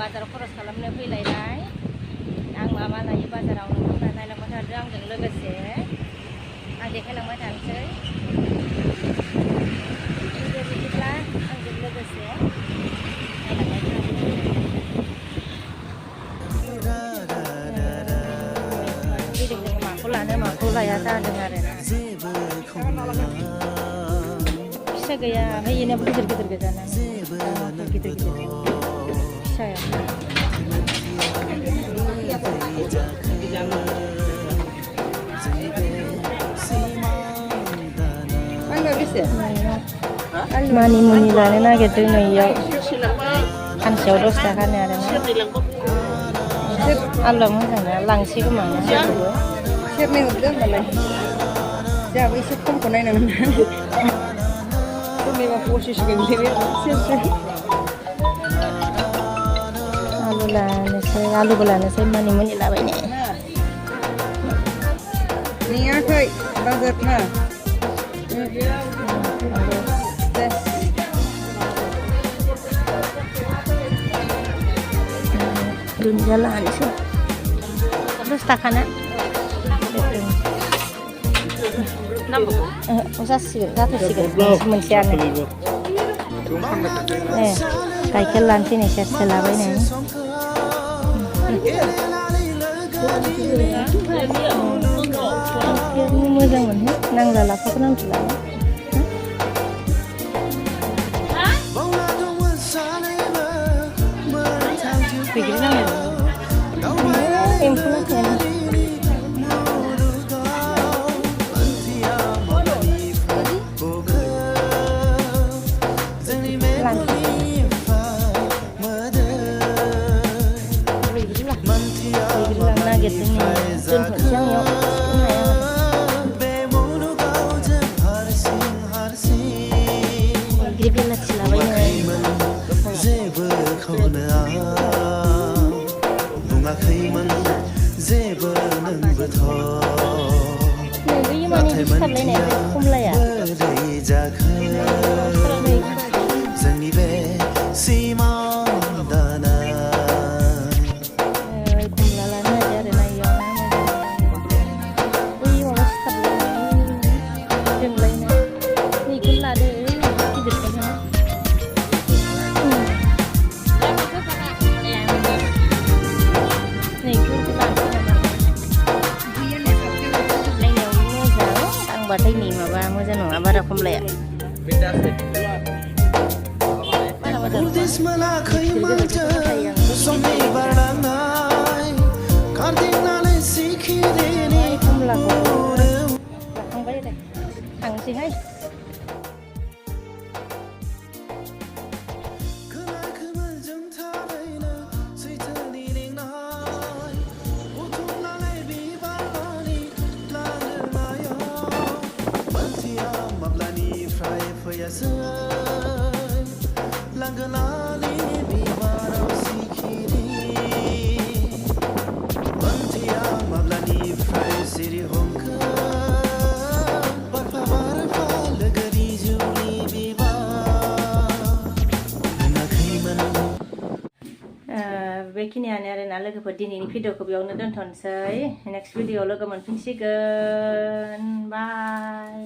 बाजाराव खरस खालामनो फैलायनाय आं मा मा लायो बाजाराव नोंथांमोना नायलांबाय थादो आंजों लोगोसे आं देखायलांबाय थानोसै बिदिब्ला आंजों लोगोसे नायलांबाय थादो माखौ लानो माखौ लाया जादों आरोना फिसा गैया ओमफ्राय बेनाबो गिदिर गिदिर गोजाना गिदिर गिदिर फिसाया मानि मुनि लानो नागिरदों नैयाव फांसेयाव 10 थाखानि आरोना आलुआ मोजांना लांसै खोमा सेरनै हरदो होनबालाय जोंहाबो एसे खमखौ नायनांगोन सोरनिबा पसिसिगोन सेरसे आलुबो लानोसै मानि मुनि लाबायनो नेङाखै बाजारना दुन्दिया लानोसै 10 थाखाना जाथ'सिगोन मोनसेयानो गाइखेर लानोसै नै सेरसे लाबायनाय मोजां मोनो नांला लाफाखौ नांथ'ला बैग्रि नांगौ एम्फौ नांगौ खमलाया जोंनि बे सिमा दाना खमला लानो हायो आरो ना इयाव बै माबा सिथाबलायनाय जोंलायना नैखौनो लादो गिदिरखौनो बाथाय नै माबा मोजां नङा बारा खमलाया खमलाखौ लाखांबाय दे थांसैहाय बेखिनियानो आरोना लोगोफोर दिनैनि भिडिअखौ बेयावनो दोनथ'नोसै नेक्स्ट भिडिअआव लोगो मोनफिनसिगोन बाय